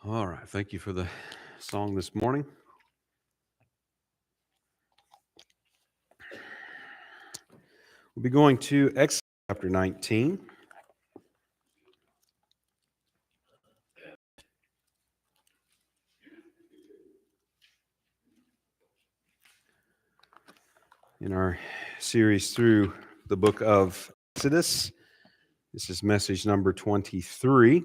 All right. Thank you for the song this morning. We'll be going to Exodus chapter 19. In our series through the book of Exodus. This is message number 23,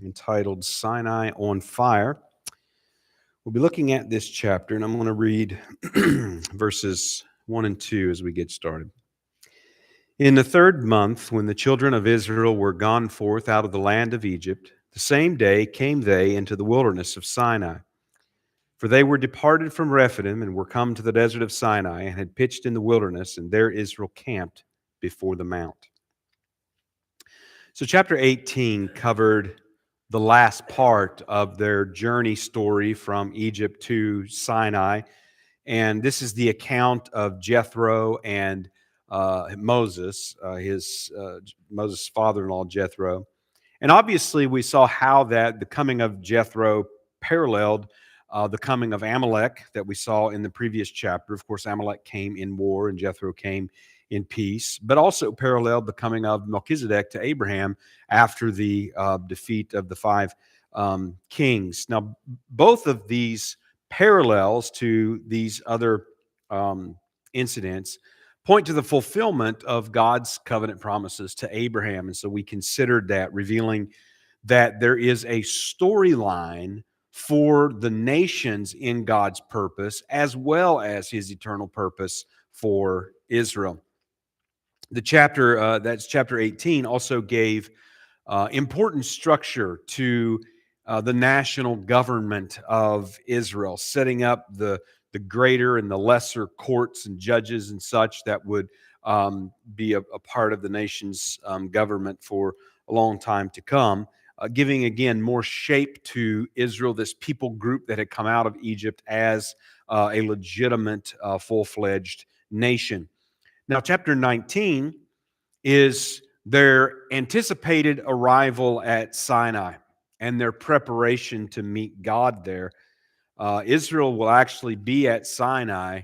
entitled Sinai on Fire. We'll be looking at this chapter, and I'm going to read verses 1 and 2 as we get started. In the third month, when the children of Israel were gone forth out of the land of Egypt, the same day came they into the wilderness of Sinai. For they were departed from Rephidim and were come to the desert of Sinai and had pitched in the wilderness, and there Israel camped before the mount. So chapter 18 covered the last part of their journey story from Egypt to Sinai. And this is the account of Jethro and Moses, Moses' father-in-law Jethro. And obviously we saw how that the coming of Jethro paralleled the coming of Amalek that we saw in the previous chapter. Of course, Amalek came in war and Jethro came in peace, but also paralleled the coming of Melchizedek to Abraham after the defeat of the five kings. Now, both of these parallels to these other incidents point to the fulfillment of God's covenant promises to Abraham. And so we considered that, revealing that there is a storyline for the nations in God's purpose, as well as his eternal purpose for Israel. The chapter, that's chapter 18, also gave important structure to the national government of Israel, setting up the greater and the lesser courts and judges and such that would be a part of the nation's government for a long time to come, giving again more shape to Israel, this people group that had come out of Egypt as a legitimate, full-fledged nation. Now, chapter 19 is their anticipated arrival at Sinai and their preparation to meet God there. Israel will actually be at Sinai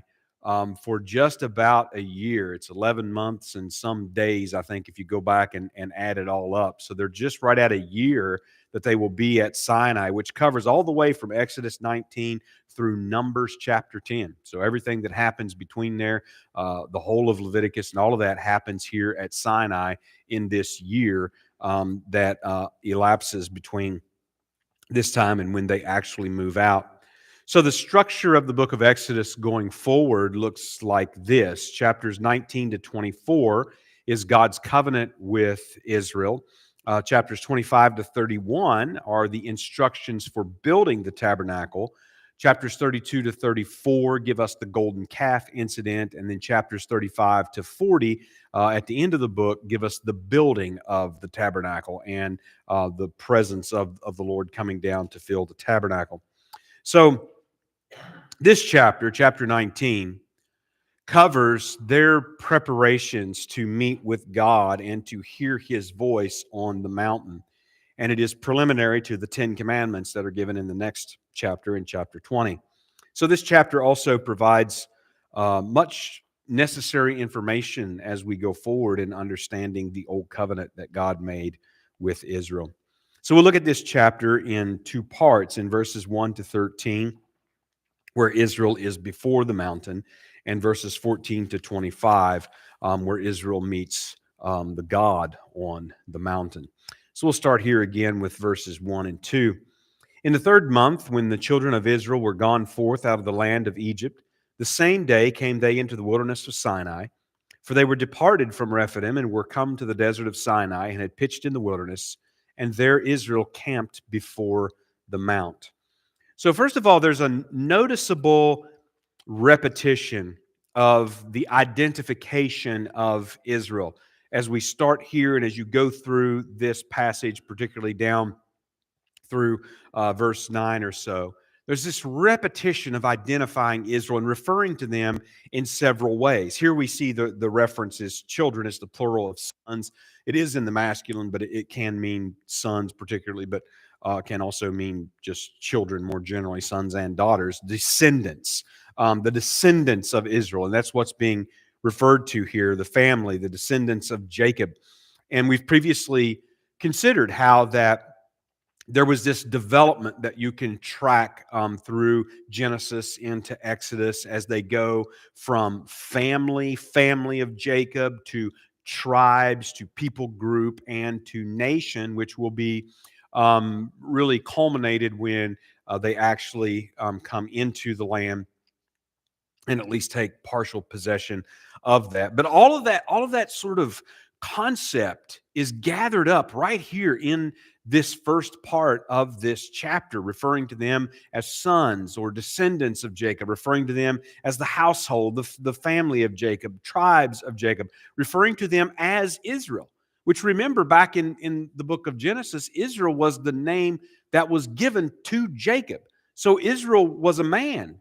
for just about a year. It's 11 months and some days, I think, if you go back and add it all up. So they're just right at a year that they will be at Sinai, which covers all the way from Exodus 19 through Numbers chapter 10. So everything that happens between there, the whole of Leviticus and all of that happens here at Sinai in this year that elapses between this time and when they actually move out. So the structure of the book of Exodus going forward looks like this. Chapters 19 to 24 is God's covenant with Israel. Chapters 25 to 31 are the instructions for building the tabernacle. Chapters 32 to 34 give us the golden calf incident, and then chapters 35 to 40 at the end of the book give us the building of the tabernacle and the presence of the Lord coming down to fill the tabernacle. So this chapter, chapter 19, covers their preparations to meet with God and to hear his voice on the mountain. And it is preliminary to the 10 commandments that are given in the next chapter, in chapter 20. So this chapter also provides much necessary information as we go forward in understanding the old covenant that God made with Israel. So we'll look at this chapter in two parts, in verses 1 to 13, where Israel is before the mountain, and verses 14 to 25, where Israel meets the God on the mountain. So we'll start here again with verses 1 and 2. In the third month, when the children of Israel were gone forth out of the land of Egypt, the same day came they into the wilderness of Sinai, for they were departed from Rephidim and were come to the desert of Sinai and had pitched in the wilderness, and there Israel camped before the mount. So first of all, there's a noticeable repetition of the identification of Israel as we start here and as you go through this passage, particularly down through verse 9 or so. There's this repetition of identifying Israel and referring to them in several ways. Here we see the references, children is the plural of sons. It is in the masculine, but it can mean sons particularly. But can also mean just children more generally, sons and daughters, descendants, the descendants of Israel. And that's what's being referred to here, the family, the descendants of Jacob. And we've previously considered how that there was this development that you can track through Genesis into Exodus as they go from family of Jacob, to tribes, to people group, and to nation, which will be really culminated when they actually come into the land and at least take partial possession of that. But all of that sort of concept is gathered up right here in this first part of this chapter, referring to them as sons or descendants of Jacob, referring to them as the household, the family of Jacob, tribes of Jacob, referring to them as Israel. Which, remember, back in the book of Genesis, Israel was the name that was given to Jacob. So Israel was a man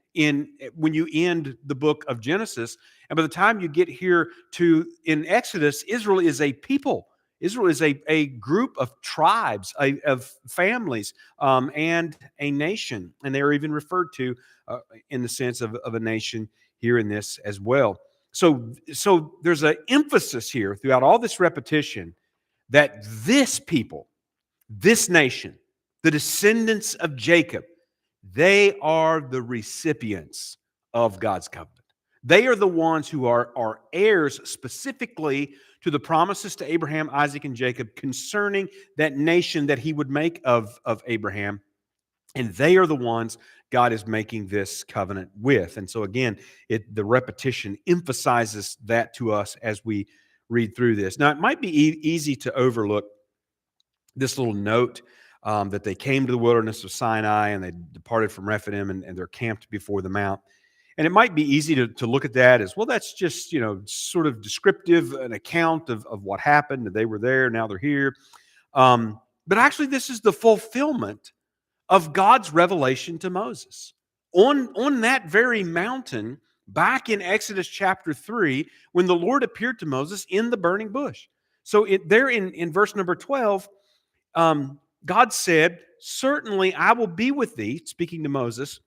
when you end the book of Genesis. And by the time you get here to in Exodus, Israel is a people. Israel is a group of tribes, of families, and a nation. And they are even referred to in the sense of a nation here in this as well. So there's an emphasis here throughout all this repetition that this people, this nation, the descendants of Jacob, they are the recipients of God's covenant. They are the ones who are heirs specifically to the promises to Abraham, Isaac, and Jacob concerning that nation that he would make of Abraham. And they are the ones God is making this covenant with. And so again, the repetition emphasizes that to us as we read through this. Now, it might be easy to overlook this little note that they came to the wilderness of Sinai and they departed from Rephidim and they're camped before the mount. And it might be easy to look at that as, well, that's just, sort of descriptive, an account of what happened, that they were there, now they're here. But actually, this is the fulfillment of God's revelation to Moses. On that very mountain, back in Exodus chapter 3, when the Lord appeared to Moses in the burning bush. So there in verse number 12, God said, "Certainly I will be with thee," speaking to Moses,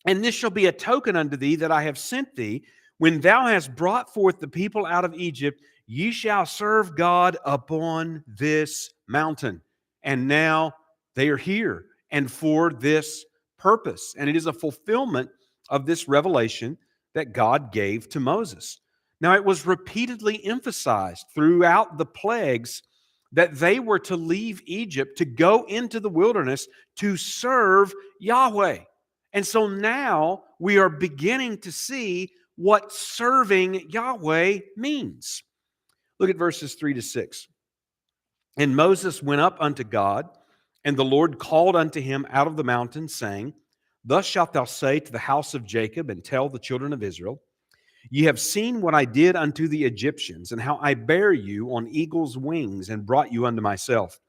"and this shall be a token unto thee that I have sent thee. When thou hast brought forth the people out of Egypt, ye shall serve God upon this mountain." And now they are here, and for this purpose. And it is a fulfillment of this revelation that God gave to Moses. Now, it was repeatedly emphasized throughout the plagues that they were to leave Egypt, to go into the wilderness to serve Yahweh. And so now we are beginning to see what serving Yahweh means. Look at verses 3-6. "And Moses went up unto God, and the Lord called unto him out of the mountain, saying, Thus shalt thou say to the house of Jacob, and tell the children of Israel, Ye have seen what I did unto the Egyptians, and how I bare you on eagle's wings, and brought you unto myself.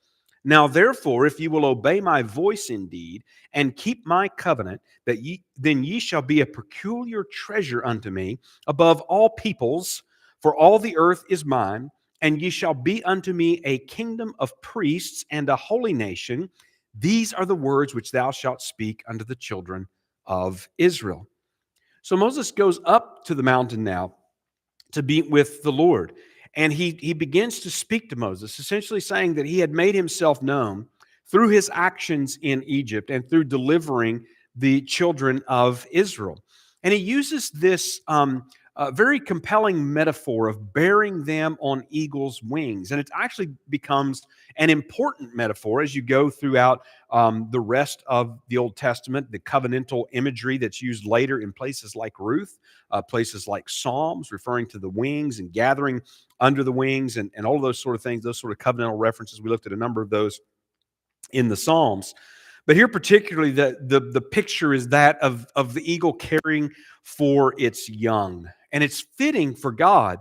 Now therefore, if ye will obey my voice indeed, and keep my covenant, then ye shall be a peculiar treasure unto me above all peoples, for all the earth is mine, and ye shall be unto me a kingdom of priests and a holy nation. These are the words which thou shalt speak unto the children of Israel." So Moses goes up to the mountain now to be with the Lord. And he begins to speak to Moses, essentially saying that he had made himself known through his actions in Egypt and through delivering the children of Israel. And he uses this very compelling metaphor of bearing them on eagle's wings. And it actually becomes an important metaphor as you go throughout the rest of the Old Testament, the covenantal imagery that's used later in places like Ruth, places like Psalms, referring to the wings and gathering under the wings and all of those sort of things, those sort of covenantal references. We looked at a number of those in the Psalms. But here particularly, the picture is that of the eagle caring for its young. And it's fitting for God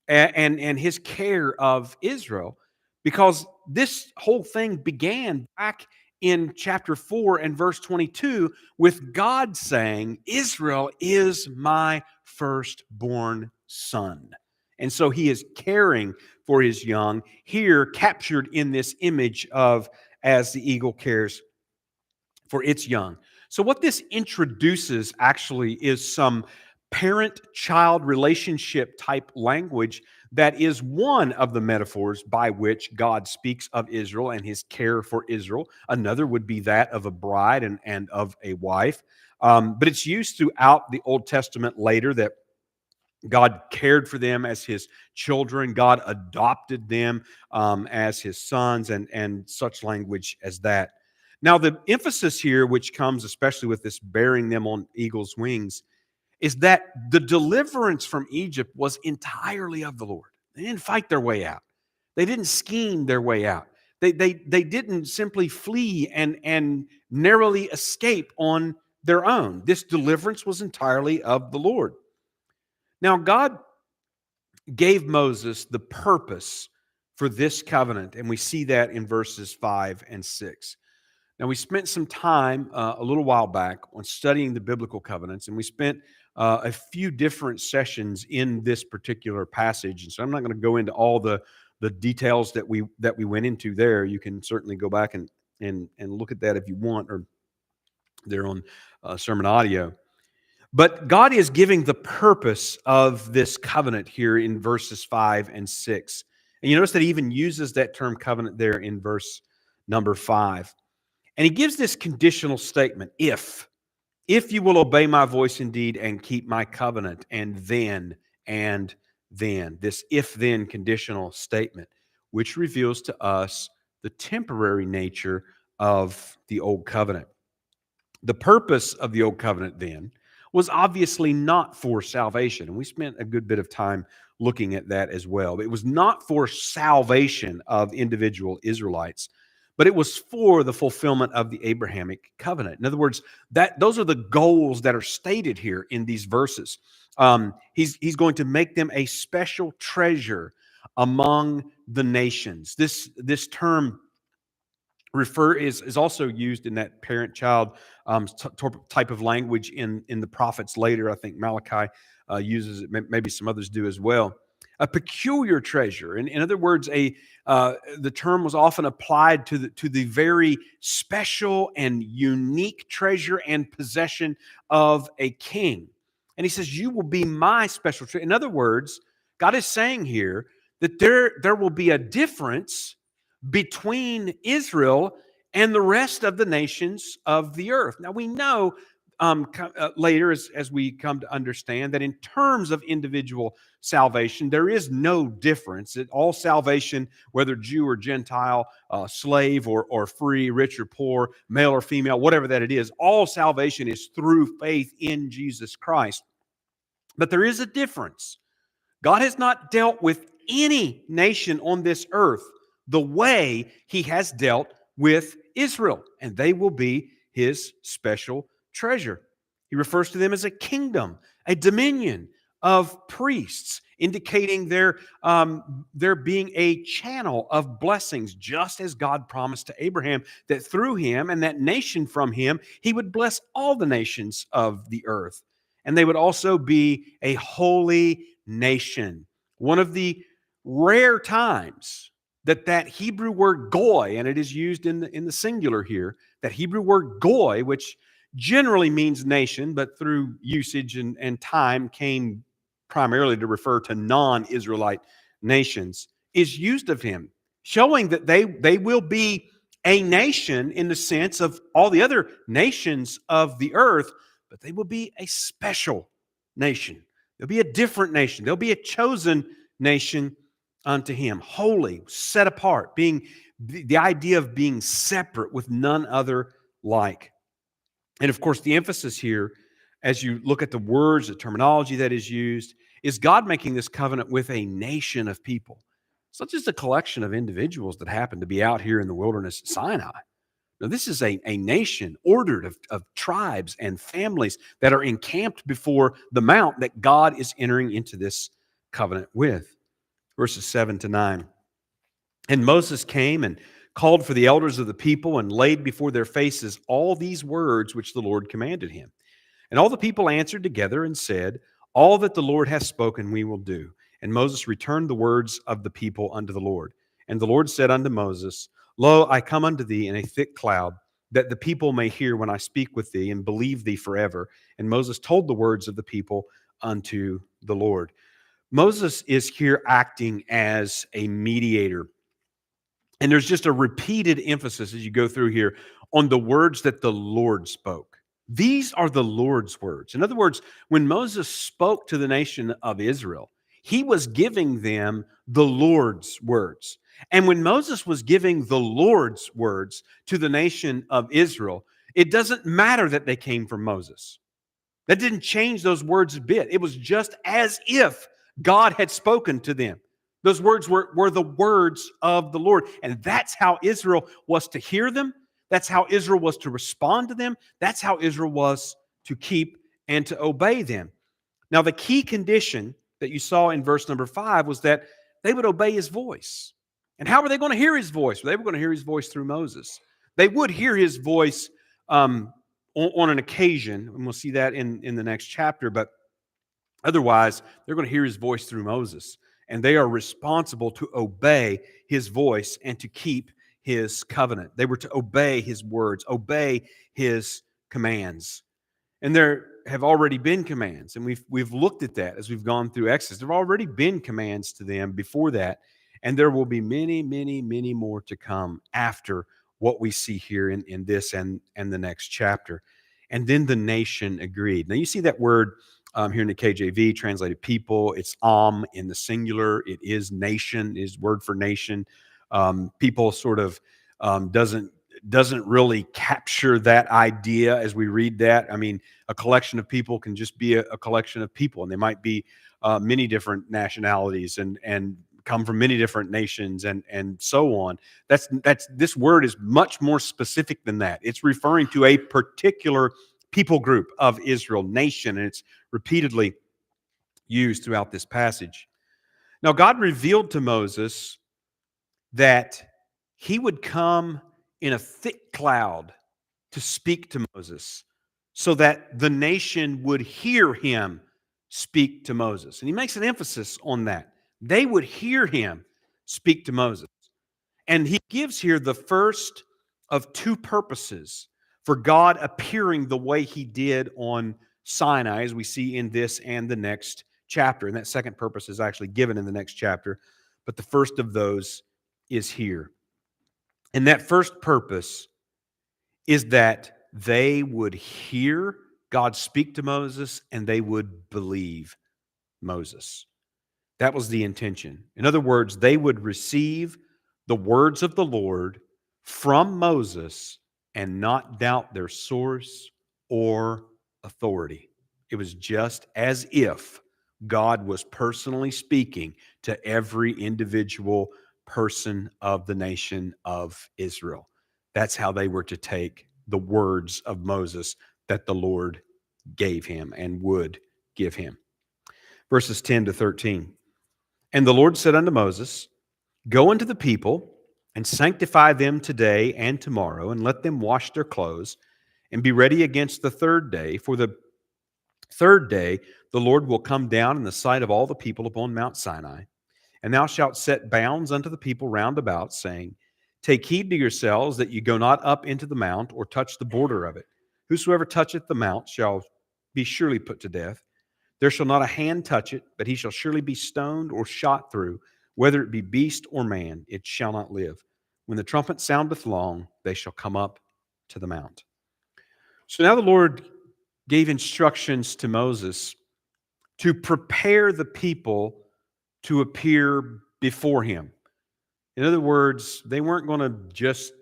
and his care of Israel, because this whole thing began back in chapter 4 and verse 22 with God saying, "Israel is my firstborn son." And so he is caring for his young, here captured in this image of as the eagle cares for its young. So, what this introduces actually is some parent-child relationship type language that is one of the metaphors by which God speaks of Israel and his care for Israel. Another would be that of a bride and of a wife. But it's used throughout the Old Testament later that God cared for them as his children. God adopted them as his sons and such language as that. Now, the emphasis here, which comes especially with this bearing them on eagle's wings, is that the deliverance from Egypt was entirely of the Lord. They didn't fight their way out. They didn't scheme their way out. They didn't simply flee and narrowly escape on their own. This deliverance was entirely of the Lord. Now, God gave Moses the purpose for this covenant, and we see that in verses 5 and 6. Now, we spent some time a little while back on studying the biblical covenants, and we spent a few different sessions in this particular passage. And so I'm not going to go into all the details that we went into there. You can certainly go back and look at that if you want, or they're on sermon audio. But God is giving the purpose of this covenant here in verses 5 and 6. And you notice that he even uses that term covenant there in verse number 5. And he gives this conditional statement, if you will obey my voice indeed and keep my covenant, and then, this if-then conditional statement, which reveals to us the temporary nature of the old covenant. The purpose of the old covenant then was obviously not for salvation. And we spent a good bit of time looking at that as well. It was not for salvation of individual Israelites, but it was for the fulfillment of the Abrahamic covenant. In other words, those are the goals that are stated here in these verses. He's going to make them a special treasure among the nations. This term is also used in that parent-child type of language in the prophets later. I think Malachi uses it. Maybe some others do as well. A peculiar treasure. In other words, the term was often applied to the very special and unique treasure and possession of a king. And he says, "You will be my special treasure." In other words, God is saying here that there will be a difference between Israel and the rest of the nations of the earth. Now, we know later, as we come to understand, that in terms of individual salvation, there is no difference. All salvation, whether Jew or Gentile, slave or free, rich or poor, male or female, whatever that it is, all salvation is through faith in Jesus Christ. But there is a difference. God has not dealt with any nation on this earth the way he has dealt with Israel, and they will be his special treasure. He refers to them as a kingdom, a dominion of priests, indicating their being a channel of blessings, just as God promised to Abraham that through him and that nation from him, he would bless all the nations of the earth. And they would also be a holy nation. One of the rare times that Hebrew word goy, and it is used in the singular here, that Hebrew word goy, which generally means nation, but through usage and time came primarily to refer to non-Israelite nations, is used of him, showing that they will be a nation in the sense of all the other nations of the earth, but they will be a special nation. They'll be a different nation. They'll be a chosen nation unto him, holy, set apart, being the idea of being separate with none other like. And of course, the emphasis here, as you look at the words, the terminology that is used, is God making this covenant with a nation of people. It's not just a collection of individuals that happen to be out here in the wilderness at Sinai. No, this is a nation ordered of tribes and families that are encamped before the mount that God is entering into this covenant with. Verses 7 to 9. And Moses came and called for the elders of the people and laid before their faces all these words which the Lord commanded him. And all the people answered together and said, "All that the Lord hath spoken we will do." And Moses returned the words of the people unto the Lord. And the Lord said unto Moses, Lo, I come unto thee in a thick cloud, that the people may hear when I speak with thee and believe thee forever. And Moses told the words of the people unto the Lord. Moses is here acting as a mediator. And there's just a repeated emphasis as you go through here on the words that the Lord spoke. These are the Lord's words. In other words, when Moses spoke to the nation of Israel, he was giving them the Lord's words. And when Moses was giving the Lord's words to the nation of Israel, it doesn't matter that they came from Moses. That didn't change those words a bit. It was just as if God had spoken to them. Those words were the words of the Lord. And that's how Israel was to hear them. That's how Israel was to respond to them. That's how Israel was to keep and to obey them. Now, the key condition that you saw in verse number 5 was that they would obey his voice. And how were they going to hear his voice? Well, they were going to hear his voice through Moses. They would hear his voice on an occasion, and we'll see that in the next chapter, but otherwise, they're going to hear his voice through Moses, and they are responsible to obey his voice and to keep his covenant. They were to obey his words, obey his commands. And there have already been commands, and we've looked at that as we've gone through Exodus. There have already been commands to them before that, and there will be many, many, many more to come after what we see here in this and the next chapter. And then the nation agreed. Now you see that word here in the KJV translated people. It's in the singular. It is nation, is word for nation. People sort of doesn't really capture that idea as we read that. I mean, a collection of people can just be a collection of people, and they might be many different nationalities and come from many different nations and so on. That's this word is much more specific than that. It's referring to a particular people group of Israel, nation, and it's repeatedly used throughout this passage. Now, God revealed to Moses that he would come in a thick cloud to speak to Moses so that the nation would hear him speak to Moses. And he makes an emphasis on that. They would hear him speak to Moses. And he gives here the first of two purposes for God appearing the way he did on Sinai, as we see in this and the next chapter. And that second purpose is actually given in the next chapter. But the first of those is here. And that first purpose is that they would hear God speak to Moses and they would believe Moses. That was the intention. In other words, they would receive the words of the Lord from Moses and not doubt their source or authority. It was just as if God was personally speaking to every individual person of the nation of Israel. That's how they were to take the words of Moses that the Lord gave him and would give him. Verses 10 to 13. And the Lord said unto Moses, Go unto the people and sanctify them today and tomorrow, and let them wash their clothes, and be ready against the third day. For the third day the Lord will come down in the sight of all the people upon Mount Sinai. And thou shalt set bounds unto the people round about, saying, Take heed to yourselves that ye go not up into the mount, or touch the border of it. Whosoever toucheth the mount shall be surely put to death. There shall not a hand touch it, but he shall surely be stoned or shot through. Whether it be beast or man, it shall not live. When the trumpet soundeth long, they shall come up to the mount. So now the Lord gave instructions to Moses to prepare the people to appear before him. In other words, they weren't going to just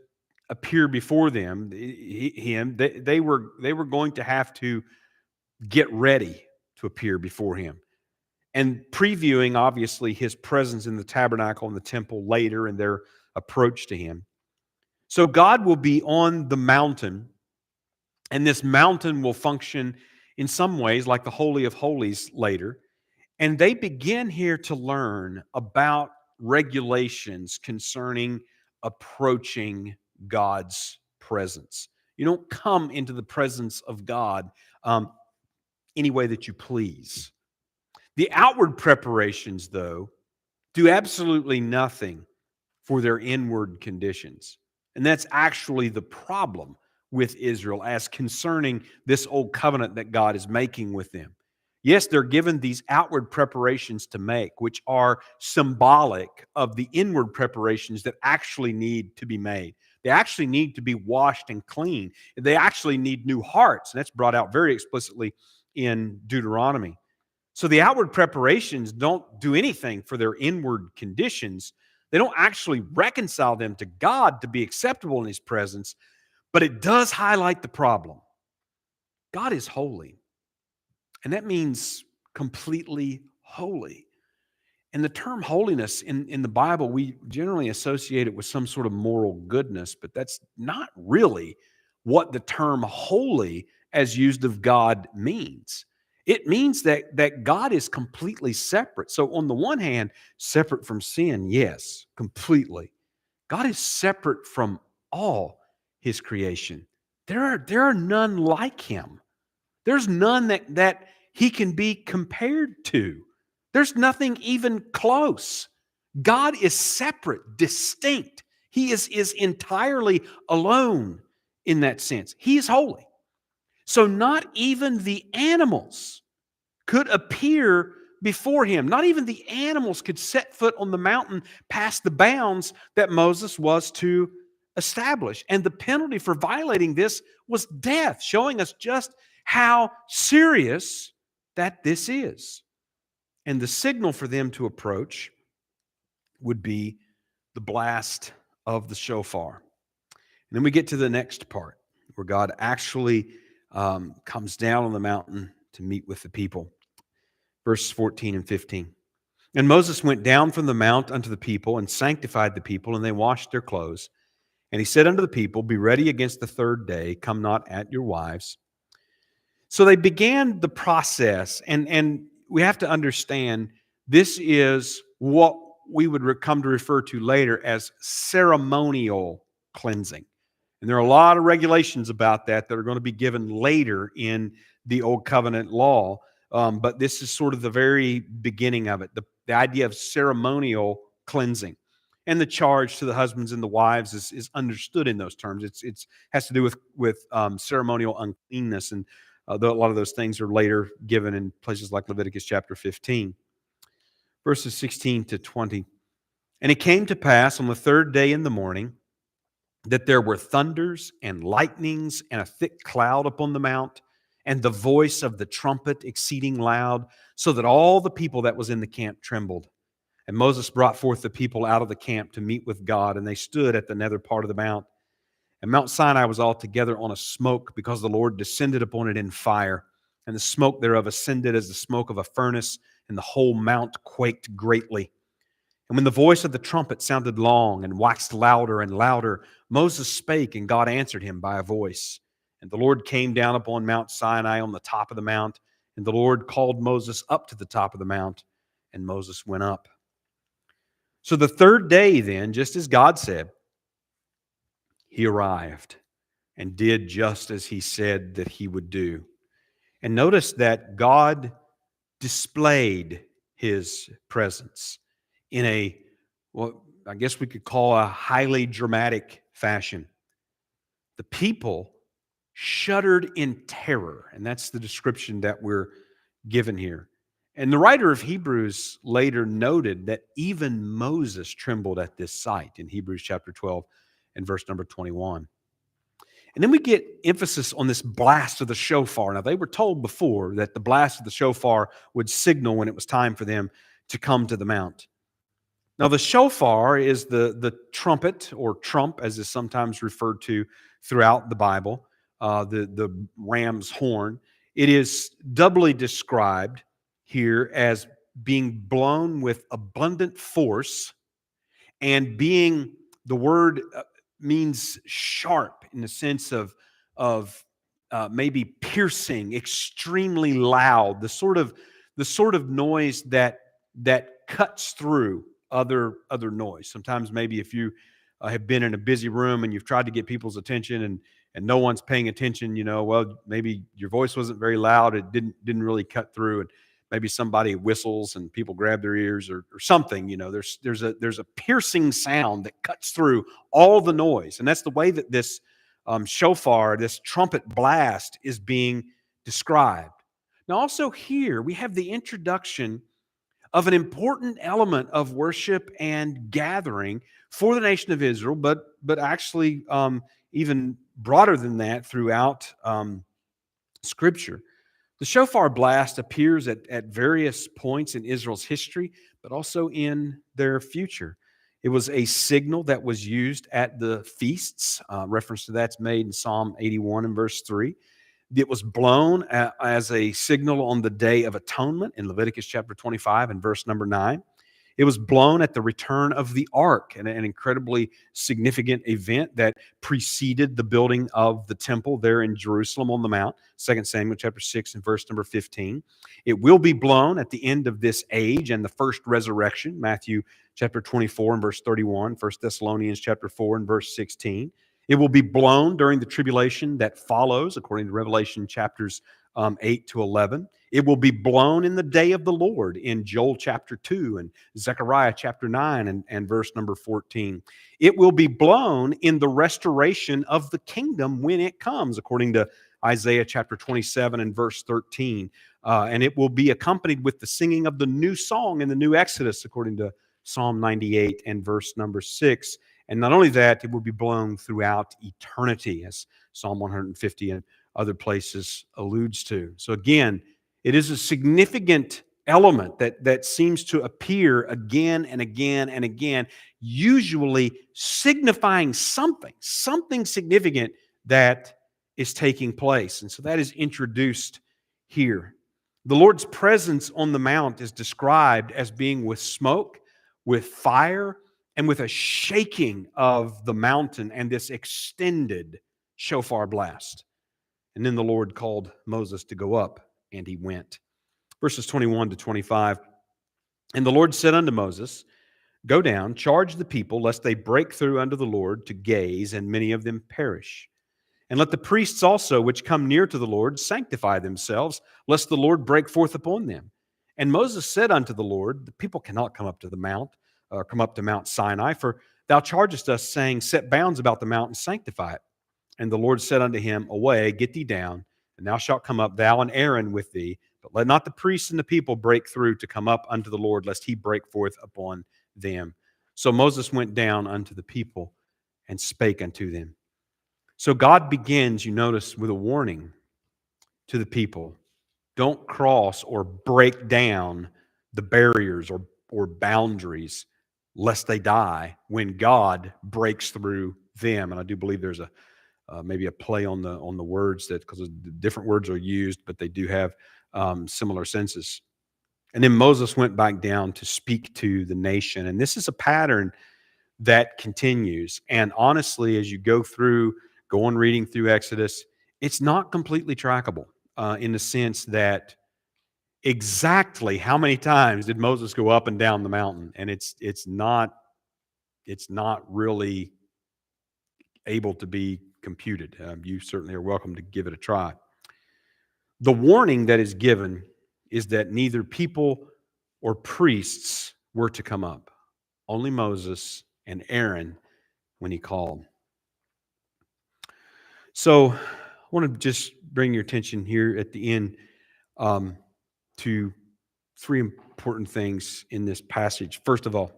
appear before them. They were going to have to get ready to appear before him. And previewing, obviously, his presence in the tabernacle and the temple later and their approach to him. So God will be on the mountain, and this mountain will function in some ways like the Holy of Holies later. And they begin here to learn about regulations concerning approaching God's presence. You don't come into the presence of God any way that you please. The outward preparations, though, do absolutely nothing for their inward conditions. And that's actually the problem with Israel as concerning this old covenant that God is making with them. Yes, they're given these outward preparations to make, which are symbolic of the inward preparations that actually need to be made. They actually need to be washed and clean. They actually need new hearts. And that's brought out very explicitly in Deuteronomy. So the outward preparations don't do anything for their inward conditions. They don't actually reconcile them to God to be acceptable in His presence, but it does highlight the problem. God is holy, and that means completely holy. And the term holiness in the Bible, we generally associate it with some sort of moral goodness, but that's not really what the term holy as used of God means. It means that God is completely separate. So on the one hand, separate from sin, yes, completely. God is separate from all His creation. There are none like Him. There's none that He can be compared to. There's nothing even close. God is separate, distinct. He is entirely alone in that sense. He is holy. So not even the animals could appear before Him. Not even the animals could set foot on the mountain past the bounds that Moses was to establish. And the penalty for violating this was death, showing us just how serious that this is. And the signal for them to approach would be the blast of the shofar. And then we get to the next part where God actually comes down on the mountain to meet with the people. Verses 14 and 15. And Moses went down from the mount unto the people and sanctified the people, and they washed their clothes. And he said unto the people, Be ready against the third day, come not at your wives. So they began the process, and we have to understand this is what we would come to refer to later as ceremonial cleansing. And there are a lot of regulations about that are going to be given later in the Old Covenant law, but this is sort of the very beginning of it, the idea of ceremonial cleansing. And the charge to the husbands and the wives is understood in those terms. It has to do with ceremonial uncleanness, and a lot of those things are later given in places like Leviticus chapter 15. Verses 16 to 20. And it came to pass on the third day in the morning that there were thunders and lightnings and a thick cloud upon the mount, and the voice of the trumpet exceeding loud, so that all the people that was in the camp trembled. And Moses brought forth the people out of the camp to meet with God, and they stood at the nether part of the mount. And Mount Sinai was altogether on a smoke, because the Lord descended upon it in fire, and the smoke thereof ascended as the smoke of a furnace, and the whole mount quaked greatly. And when the voice of the trumpet sounded long and waxed louder and louder, Moses spake, and God answered him by a voice. And the Lord came down upon Mount Sinai on the top of the mount, and the Lord called Moses up to the top of the mount, and Moses went up. So the third day then, just as God said, He arrived and did just as He said that He would do. And notice that God displayed His presence in what I guess we could call a highly dramatic fashion. The people shuddered in terror, and that's the description that we're given here. And the writer of Hebrews later noted that even Moses trembled at this sight in Hebrews chapter 12 and verse number 21. And then we get emphasis on this blast of the shofar. Now, they were told before that the blast of the shofar would signal when it was time for them to come to the mount. Now, the shofar is the trumpet, or trump, as is sometimes referred to throughout the Bible, the ram's horn. It is doubly described here as being blown with abundant force, and being, the word means sharp in the sense of maybe piercing, extremely loud, the sort of noise that cuts through other noise. Sometimes maybe if you have been in a busy room and you've tried to get people's attention and no one's paying attention, well, maybe your voice wasn't very loud. It didn't really cut through. maybe somebody whistles and people grab their ears or something. There's a piercing sound that cuts through all the noise, and that's the way that this shofar, this trumpet blast, is being described. Now, also here we have the introduction of an important element of worship and gathering for the nation of Israel, but actually even broader than that throughout Scripture. The shofar blast appears at various points in Israel's history, but also in their future. It was a signal that was used at the feasts. Reference to that's made in Psalm 81 and verse 3. It was blown as a signal on the Day of Atonement in Leviticus chapter 25 and verse number 9. It was blown at the return of the ark, an incredibly significant event that preceded the building of the temple there in Jerusalem on the Mount, 2 Samuel chapter 6 and verse number 15. It will be blown at the end of this age and the first resurrection, Matthew chapter 24 and verse 31, 1 Thessalonians chapter 4 and verse 16. It will be blown during the tribulation that follows, according to Revelation chapters 8 to 11. It will be blown in the day of the Lord in Joel chapter 2 and Zechariah chapter 9 and verse number 14. It will be blown in the restoration of the kingdom when it comes, according to Isaiah chapter 27 and verse 13. And it will be accompanied with the singing of the new song in the new Exodus, according to Psalm 98 and verse number 6. And not only that, it will be blown throughout eternity, as Psalm 150 and other places alludes to. So again, it is a significant element that seems to appear again and again and again, usually signifying something significant that is taking place. And so that is introduced here. The Lord's presence on the mount is described as being with smoke, with fire, and with a shaking of the mountain and this extended shofar blast. And then the Lord called Moses to go up, and he went. Verses 21 to 25. And the Lord said unto Moses, Go down, charge the people, lest they break through unto the Lord to gaze, and many of them perish. And let the priests also, which come near to the Lord, sanctify themselves, lest the Lord break forth upon them. And Moses said unto the Lord, The people cannot come up to the mount, or come up to Mount Sinai, for thou chargest us, saying, Set bounds about the mount and sanctify it. And the Lord said unto him, Away, get thee down, and thou shalt come up, thou and Aaron with thee. But let not the priests and the people break through to come up unto the Lord, lest he break forth upon them. So Moses went down unto the people and spake unto them. So God begins, you notice, with a warning to the people. Don't cross or break down the barriers or boundaries lest they die when God breaks through them. And I do believe there's maybe a play on the words, that because different words are used, but they do have similar senses. And then Moses went back down to speak to the nation. And this is a pattern that continues. And honestly, as you go on reading through Exodus, it's not completely trackable in the sense that exactly how many times did Moses go up and down the mountain? And it's not really able to be computed. You certainly are welcome to give it a try. The warning that is given is that neither people or priests were to come up. Only Moses and Aaron when he called. So I want to just bring your attention here at the end to three important things in this passage. First of all,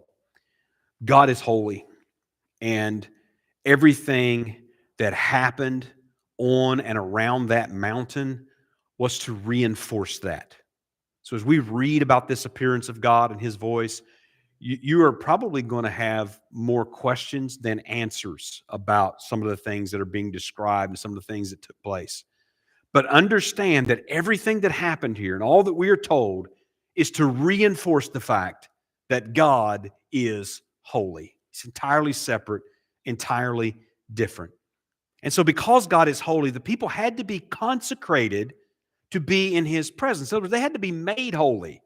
God is holy, and everything that happened on and around that mountain was to reinforce that. So as we read about this appearance of God and his voice, you are probably going to have more questions than answers about some of the things that are being described and some of the things that took place. But understand that everything that happened here and all that we are told is to reinforce the fact that God is holy. It's entirely separate, entirely different. And so because God is holy, the people had to be consecrated to be in his presence. In other words, they had to be made holy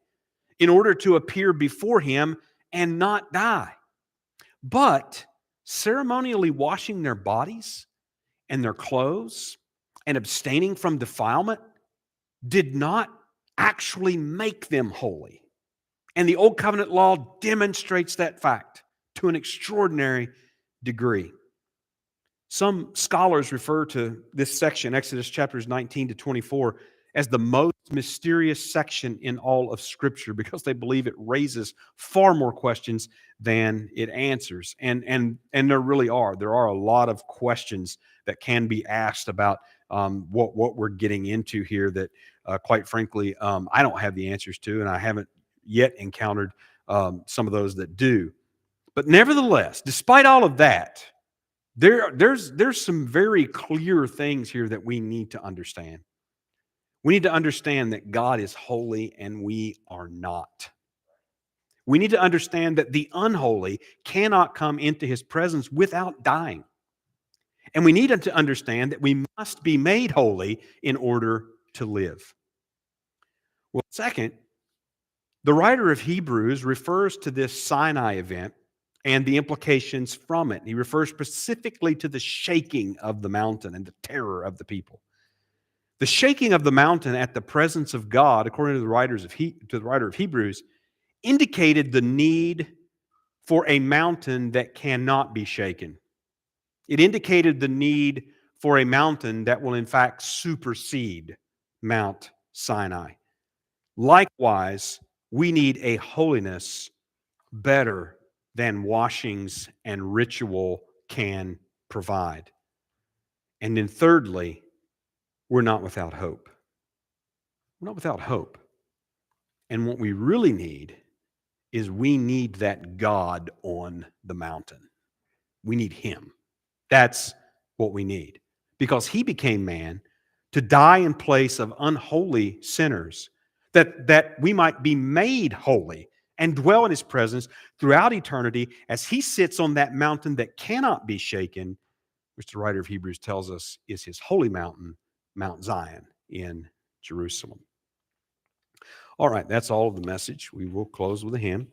in order to appear before him and not die. But ceremonially washing their bodies and their clothes and abstaining from defilement did not actually make them holy. And the Old Covenant law demonstrates that fact to an extraordinary degree. Some scholars refer to this section, Exodus chapters 19 to 24, as the most mysterious section in all of Scripture because they believe it raises far more questions than it answers. And there really are. There are a lot of questions that can be asked about what we're getting into here that, quite frankly, I don't have the answers to, and I haven't yet encountered some of those that do. But nevertheless, despite all of that, there's some very clear things here that we need to understand. We need to understand that God is holy and we are not. We need to understand that the unholy cannot come into his presence without dying. And we need to understand that we must be made holy in order to live. Well, second, the writer of Hebrews refers to this Sinai event and the implications from it. He refers specifically to the shaking of the mountain and the terror of the people. The shaking of the mountain at the presence of God, according to the writer of Hebrews, indicated the need for a mountain that cannot be shaken. It indicated the need for a mountain that will in fact supersede Mount Sinai. Likewise, we need a holiness better than washings and ritual can provide. And then thirdly, we're not without hope. We're not without hope. And what we really need is we need that God on the mountain. We need him. That's what we need. Because he became man to die in place of unholy sinners, that we might be made holy and dwell in his presence throughout eternity as he sits on that mountain that cannot be shaken, which the writer of Hebrews tells us is his holy mountain, Mount Zion in Jerusalem. All right, that's all of the message. We will close with a hymn.